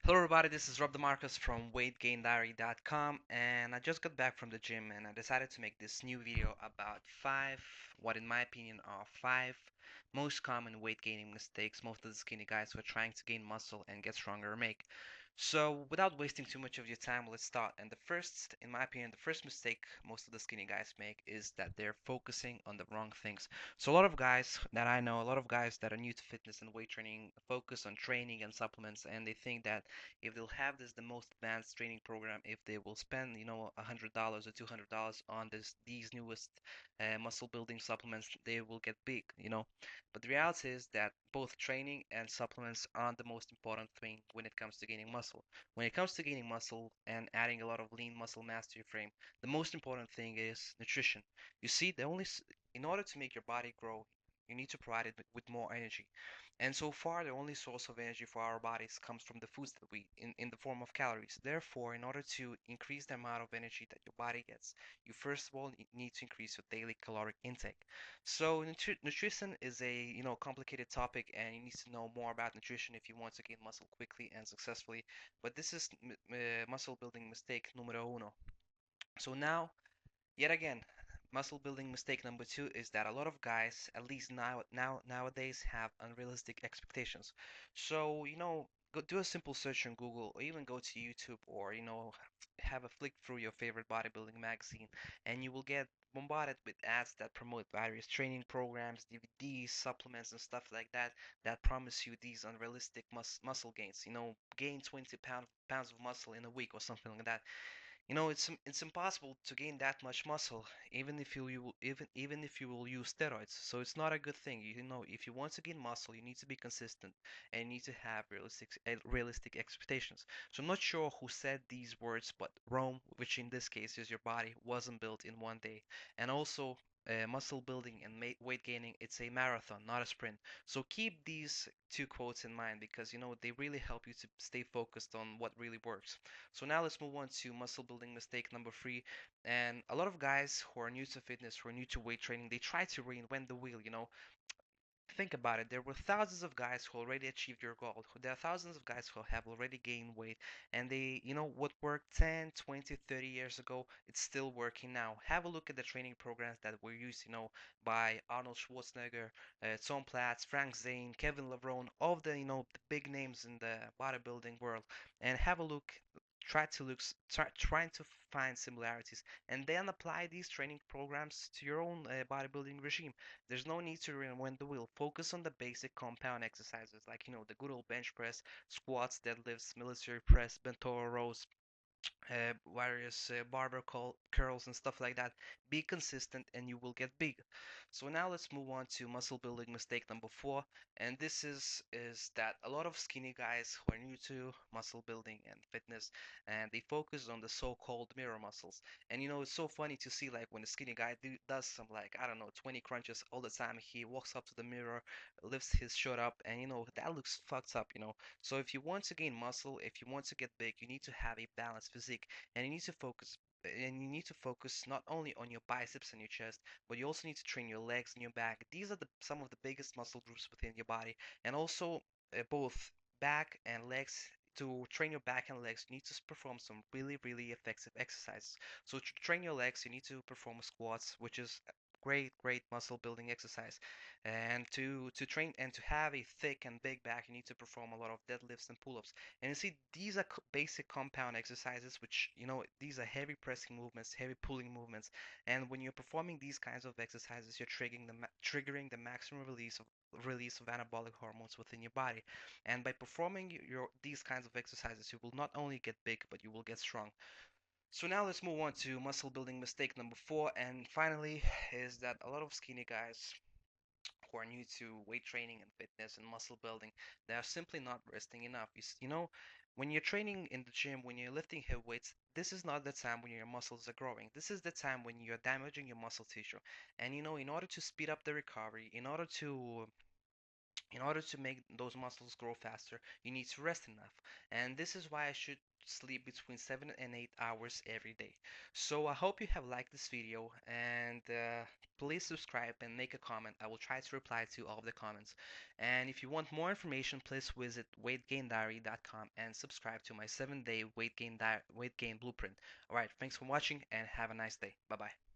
Hello, everybody. This is Rob DeMarcus from WeightGainDiary.com, and I just got back from the gym, and I decided to make this new video about what in my opinion, are five most common weight gaining mistakes most of the skinny guys who are trying to gain muscle and get stronger make. So, without wasting too much of your time, let's start. And the first, in my opinion, the first mistake most of the skinny guys make is that they're focusing on the wrong things. So, a lot of guys that I know, a lot of guys that are new to fitness and weight training, focus on training and supplements, and they think that if they'll have this the most advanced training program, if they will spend $100 or $200 on these newest muscle building supplements, they will get big. But the reality is that both training and supplements aren't the most important thing when it comes to gaining muscle. When it comes to gaining muscle and adding a lot of lean muscle mass to your frame, the most important thing is nutrition. You see, in order to make your body grow, you need to provide it with more energy. And so far, the only source of energy for our bodies comes from the foods that we eat in the form of calories. Therefore, in order to increase the amount of energy that your body gets, you first of all need to increase your daily caloric intake. So nutrition is a complicated topic, and you need to know more about nutrition if you want to gain muscle quickly and successfully. But this is muscle building mistake numero uno. So now, yet again, muscle building mistake number two is that a lot of guys, at least nowadays, have unrealistic expectations. So, go do a simple search on Google or even go to YouTube or, have a flick through your favorite bodybuilding magazine and you will get bombarded with ads that promote various training programs, DVDs, supplements and stuff like that promise you these unrealistic muscle gains. Gain 20 pounds of muscle in a week or something like that. It's impossible to gain that much muscle, even if you will use steroids. So it's not a good thing. If you want to gain muscle, you need to be consistent and you need to have realistic expectations. So I'm not sure who said these words, but Rome, which in this case is your body, wasn't built in one day. And also, muscle building and weight gaining, it's a marathon, not a sprint. So keep these two quotes in mind because they really help you to stay focused on what really works. So now let's move on to muscle building mistake number three. And a lot of guys who are new to fitness, who are new to weight training, they try to reinvent the wheel. Think about it. There were thousands of guys who already achieved your goal. There are thousands of guys who have already gained weight. And what worked 10, 20, 30 years ago, it's still working now. Have a look at the training programs that were used, by Arnold Schwarzenegger, Tom Platz, Frank Zane, Kevin Levrone, all of the big names in the bodybuilding world. And have a look trying to find similarities and then apply these training programs to your own bodybuilding regime. There's no need to reinvent the wheel. Focus on the basic compound exercises like the good old bench press, squats, deadlifts, military press, bento rows, various barbell curls and stuff like that. Be consistent and you will get big. So now let's move on to muscle building mistake number four. And this is that a lot of skinny guys who are new to muscle building and fitness and they focus on the so-called mirror muscles. And it's so funny to see like when a skinny guy does some like I don't know 20 crunches all the time, he walks up to the mirror, lifts his shirt up, and that looks fucked up. So if you want to gain muscle, if you want to get big, you need to have a balanced physique, and you need to focus not only on your biceps and your chest, but you also need to train your legs and your back. These are some of the biggest muscle groups within your body, and also both back and legs. To train your back and legs, you need to perform some really, really effective exercises. So to train your legs, you need to perform squats, which is a great muscle building exercise. And to train and to have a thick and big back, you need to perform a lot of deadlifts and pull-ups. And you see, these are basic compound exercises, which these are heavy pressing movements, heavy pulling movements. And when you're performing these kinds of exercises, you're triggering the maximum release of anabolic hormones within your body. And by performing these kinds of exercises, you will not only get big, but you will get strong. So now let's move on to muscle building mistake number four. And finally, is that a lot of skinny guys who are new to weight training and fitness and muscle building, they are simply not resting enough. When you're training in the gym, when you're lifting heavy weights, this is not the time when your muscles are growing. This is the time when you're damaging your muscle tissue. And in order to speed up the recovery, in order In order to make those muscles grow faster, you need to rest enough. And this is why I should sleep between 7 and 8 hours every day. So I hope you have liked this video, and please subscribe and make a comment. I will try to reply to all of the comments. And if you want more information, please visit weightgaindiary.com and subscribe to my 7-day weight gain blueprint. All right, thanks for watching and have a nice day. Bye bye.